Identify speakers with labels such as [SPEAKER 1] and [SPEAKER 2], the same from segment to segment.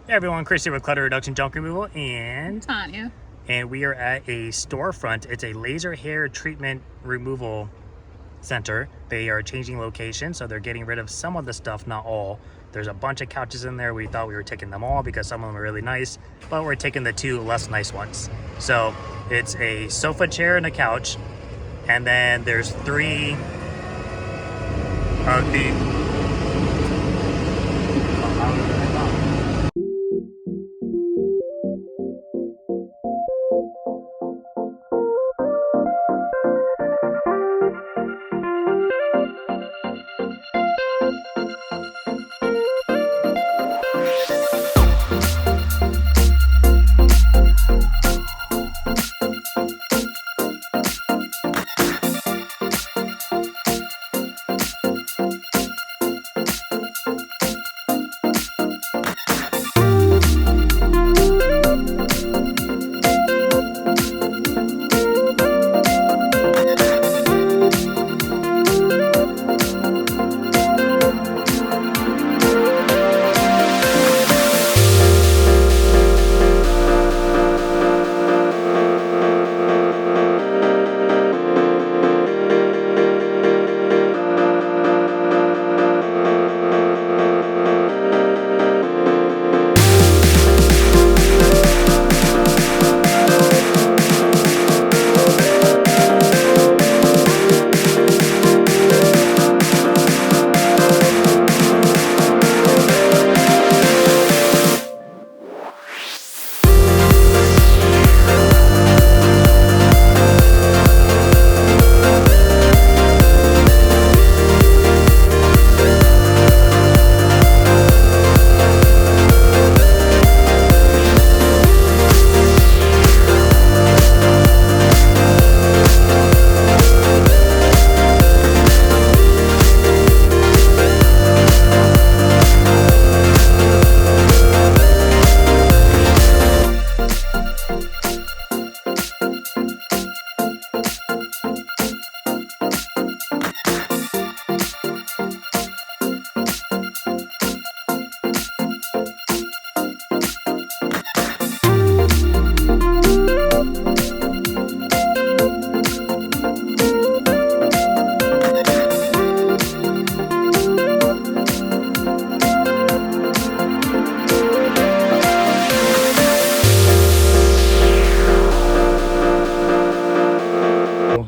[SPEAKER 1] Hey everyone, Chris here with Clutter Reduction Junk Removal,
[SPEAKER 2] Tanya.
[SPEAKER 1] and we are at a storefront. It's a laser hair treatment removal center. They are changing location, so they're getting rid of some of the stuff, not all. There's a bunch of couches in there. We thought we were taking them all because some of them are really nice, but we're taking the two less nice ones. So it's a sofa chair and a couch, and then there's three of the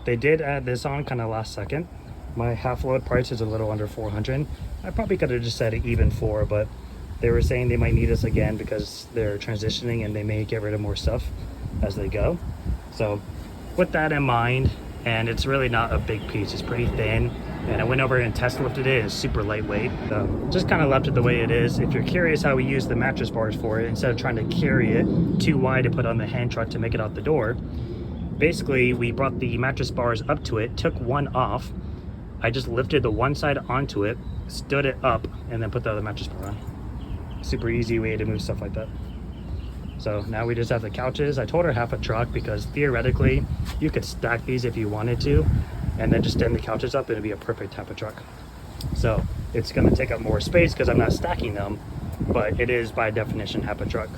[SPEAKER 1] They did add this on kind of last second. My half load price is a little under 400. I probably could have just said it even for, but they were saying they might need us again because they're transitioning and they may get rid of more stuff as they go. So with that in mind, and it's really not a big piece, it's pretty thin, and I went over and test lifted it. It's super lightweight, so just kind of left it the way it is. If you're curious how we use the mattress bars for it, instead of trying to carry it too wide to put on the hand truck to make it out the door, basically we brought the mattress bars up to it, took one off. I just lifted the one side onto it, stood it up, and then put the other mattress bar on. Super easy way to move stuff like that. So now we just have the couches. I told her half a truck because theoretically you could stack these if you wanted to and then just stand the couches up and it'd be a perfect half a truck. So it's going to take up more space because I'm not stacking them, but it is by definition half a truck.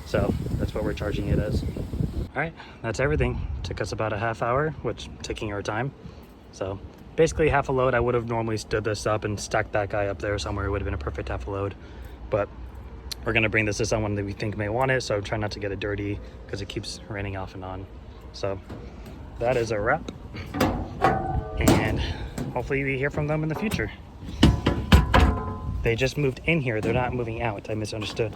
[SPEAKER 1] So that's what we're charging it as. All right, that's everything. Took us about a half hour, which taking our time. So basically half a load. I would have normally stood this up and stacked that guy up there somewhere. It would have been a perfect half a load, but we're gonna bring this to someone that we think may want it, so try not to get it dirty because it keeps raining off and on. So that is a wrap, and hopefully we hear from them in the future. They just moved in here, they're not moving out. I misunderstood.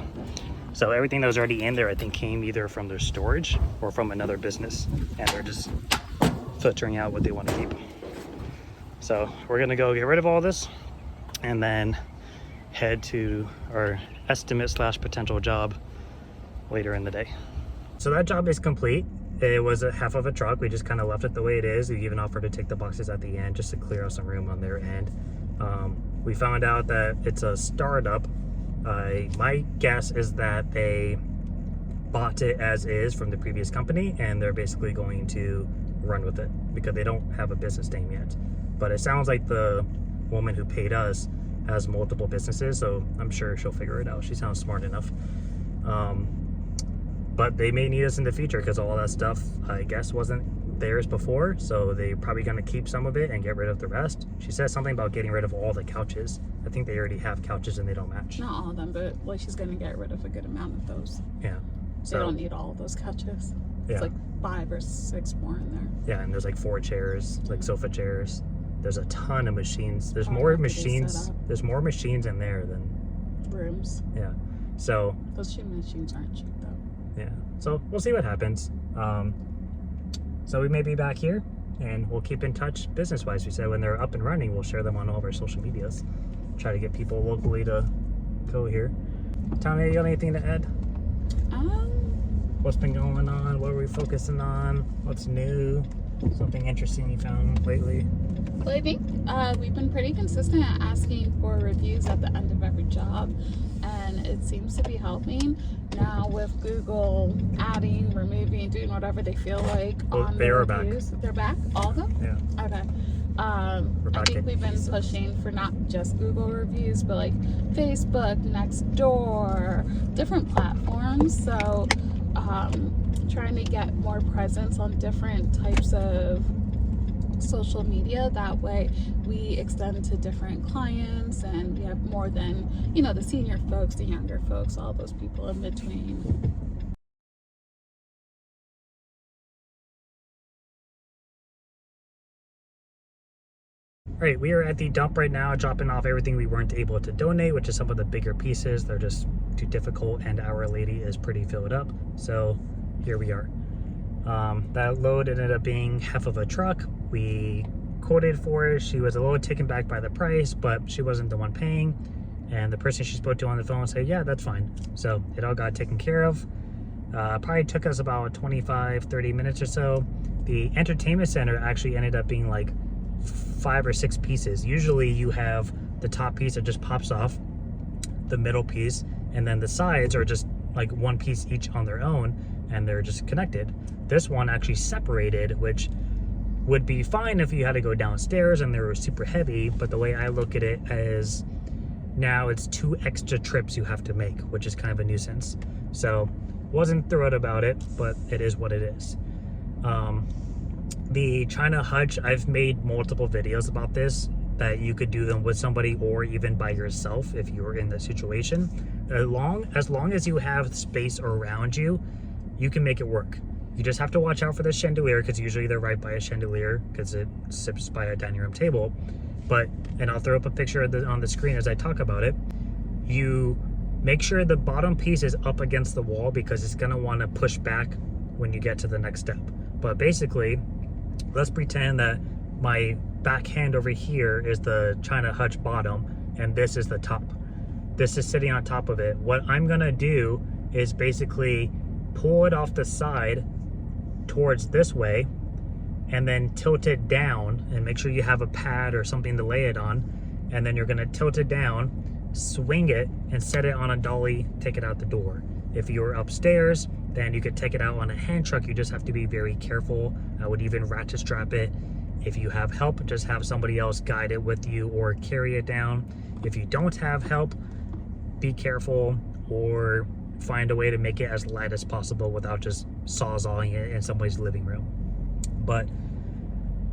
[SPEAKER 1] So everything that was already in there I think came either from their storage or from another business, and they're just filtering out what they want to keep. So we're gonna go get rid of all this and then head to our estimate slash potential job later in the day. So that job is complete. It was a half of a truck. We just kind of left it the way it is. We even offered to take the boxes at the end just to clear out some room on their end. We found out that it's a startup. My guess is that they bought it as is from the previous company and they're basically going to run with it because they don't have a business name yet. But it sounds like the woman who paid us has multiple businesses, so I'm sure she'll figure it out. She sounds smart enough. But they may need us in the future because all that stuff, I guess, wasn't theirs before. So they're probably going to keep some of it and get rid of the rest. She said something about getting rid of all the couches. I think they already have couches and they don't match.
[SPEAKER 2] Not all of them, but like she's going to get rid of a good amount of those.
[SPEAKER 1] Yeah.
[SPEAKER 2] So they don't need all of those couches.
[SPEAKER 1] Yeah.
[SPEAKER 2] It's like 5 or 6 more in there.
[SPEAKER 1] Yeah, and there's like 4 chairs, like sofa chairs. There's a ton of machines. There's more machines. There's more machines in there than
[SPEAKER 2] rooms.
[SPEAKER 1] Yeah. So
[SPEAKER 2] those machines aren't cheap though.
[SPEAKER 1] Yeah. So we'll see what happens. So we may be back here and we'll keep in touch business-wise. We said when they're up and running, we'll share them on all of our social medias. Try to get people locally to go here. Tanya, you got anything to add? What's been going on? What are we focusing on? What's new? Something interesting you found lately?
[SPEAKER 2] Well, I think we've been pretty consistent at asking for reviews at the end of every job, and it seems to be helping. Now with Google adding, removing, doing whatever they feel like on the reviews. They're back? All of them?
[SPEAKER 1] Yeah.
[SPEAKER 2] Okay. I think we've been pushing for not just Google reviews, but like Facebook, Nextdoor, different platforms. So trying to get more presence on different types of social media. That way we extend to different clients and we have more than, you know, the senior folks, the younger folks, all those people in between.
[SPEAKER 1] All right, we are at the dump right now, dropping off everything we weren't able to donate, which is some of the bigger pieces. They're just too difficult, and our lady is pretty filled up. So here we are. That load ended up being half of a truck. We quoted for it. She was a little taken back by the price, but she wasn't the one paying. And the person she spoke to on the phone said, yeah, that's fine. So it all got taken care of. Probably took us about 25, 30 minutes or so. The entertainment center actually ended up being like 5 or 6 pieces. Usually you have the top piece that just pops off, the middle piece, and then the sides are just like one piece each on their own, and they're just connected. This one actually separated, which would be fine if you had to go downstairs and they were super heavy, but the way I look at it is now it's 2 extra trips you have to make, which is kind of a nuisance. So wasn't thrilled about it, but it is what it is. The China hutch, I've made multiple videos about this, that you could do them with somebody or even by yourself if you were in the situation. As long as you have space around you, you can make it work. You just have to watch out for the chandelier, because usually they're right by a chandelier because it sits by a dining room table. But, and I'll throw up a picture of on the screen as I talk about it. You make sure the bottom piece is up against the wall because it's gonna want to push back when you get to the next step. But basically, let's pretend that my back hand over here is the China hutch bottom and this is the top. This is sitting on top of it. What I'm gonna do is basically pull it off the side towards this way and then tilt it down, and make sure you have a pad or something to lay it on, and then you're gonna tilt it down, swing it, and set it on a dolly, take it out the door. If you're upstairs, then you could take it out on a hand truck. You just have to be very careful. I would even ratchet strap it. If you have help, just have somebody else guide it with you or carry it down. If you don't have help, be careful or find a way to make it as light as possible without just sawzalling it in somebody's living room. But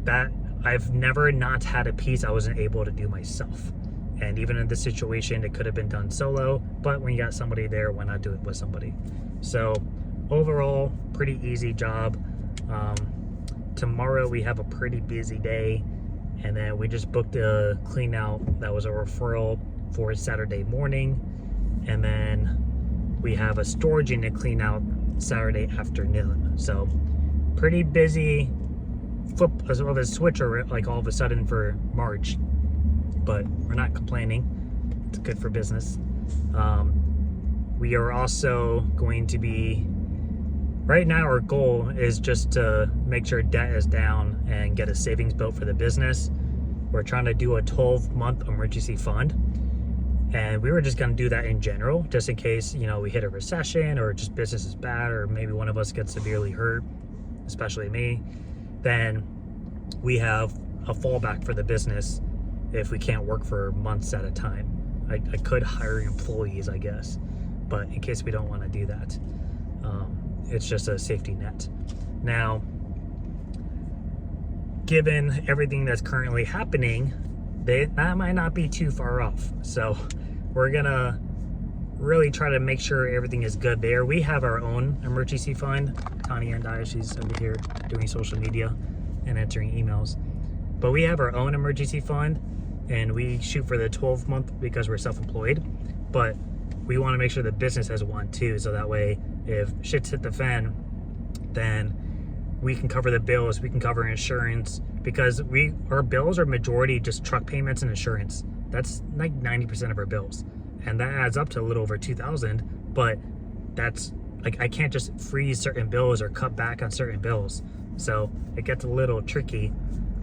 [SPEAKER 1] that, I've never not had a piece I wasn't able to do myself. And even in this situation, it could have been done solo, but when you got somebody there, why not do it with somebody? So overall, pretty easy job. Tomorrow we have a pretty busy day, and then we just booked a clean out that was a referral for Saturday morning, and then we have a storage unit clean out Saturday afternoon. So pretty busy flip of a switcher like all of a sudden for March, but we're not complaining. It's good for business. We are also going to be, right now our goal is just to make sure debt is down and get a savings built for the business. We're trying to do a 12-month emergency fund, and we were just going to do that in general, just in case, you know, we hit a recession or just business is bad, or maybe one of us gets severely hurt, especially me. Then we have a fallback for the business if we can't work for months at a time. I could hire employees, I guess, but in case we don't want to do that, it's just a safety net. Now, given everything that's currently happening, that might not be too far off. So we're gonna really try to make sure everything is good there. We have our own emergency fund. Tanya and I, she's over here doing social media and answering emails. But we have our own emergency fund, and we shoot for the 12-month because we're self-employed. But we want to make sure the business has one too, so that way if shit's hit the fan, then we can cover the bills, we can cover insurance, because our bills are majority just truck payments and insurance. That's like 90% of our bills, and that adds up to a little over $2,000. But that's like, I can't just freeze certain bills or cut back on certain bills, so it gets a little tricky,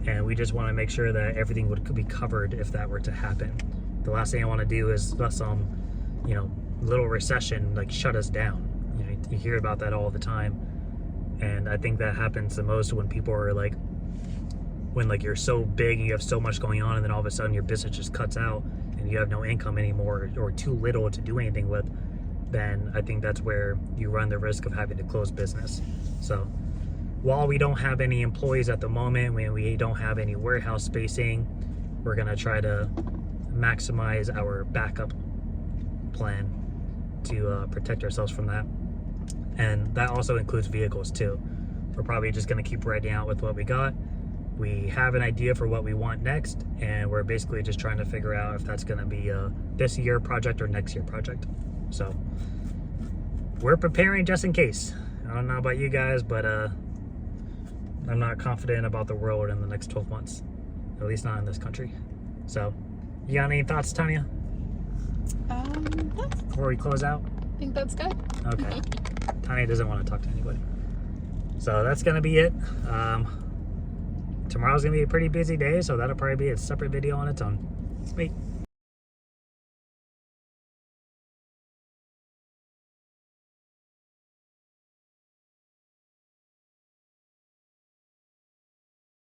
[SPEAKER 1] and we just want to make sure that everything could be covered if that were to happen. The last thing I want to do is let some, little recession like shut us down. You hear about that all the time, and I think that happens the most when people are like, when like you're so big and you have so much going on, and then all of a sudden your business just cuts out and you have no income anymore, or too little to do anything with. Then I think that's where you run the risk of having to close business. So while we don't have any employees at the moment, when we don't have any warehouse spacing, we're gonna try to maximize our backup plan to protect ourselves from that. And that also includes vehicles too. We're probably just gonna keep riding out with what we got. We have an idea for what we want next, and we're basically just trying to figure out if that's gonna be a this year project or next year project. So we're preparing just in case. I don't know about you guys, but I'm not confident about the world in the next 12 months, at least not in this country. So you got any thoughts, Tanya? Before we close out?
[SPEAKER 2] I think that's good.
[SPEAKER 1] Okay. Tanya doesn't want to talk to anybody. So that's gonna be it. Tomorrow's gonna be a pretty busy day, so that'll probably be a separate video on its own. Sweet.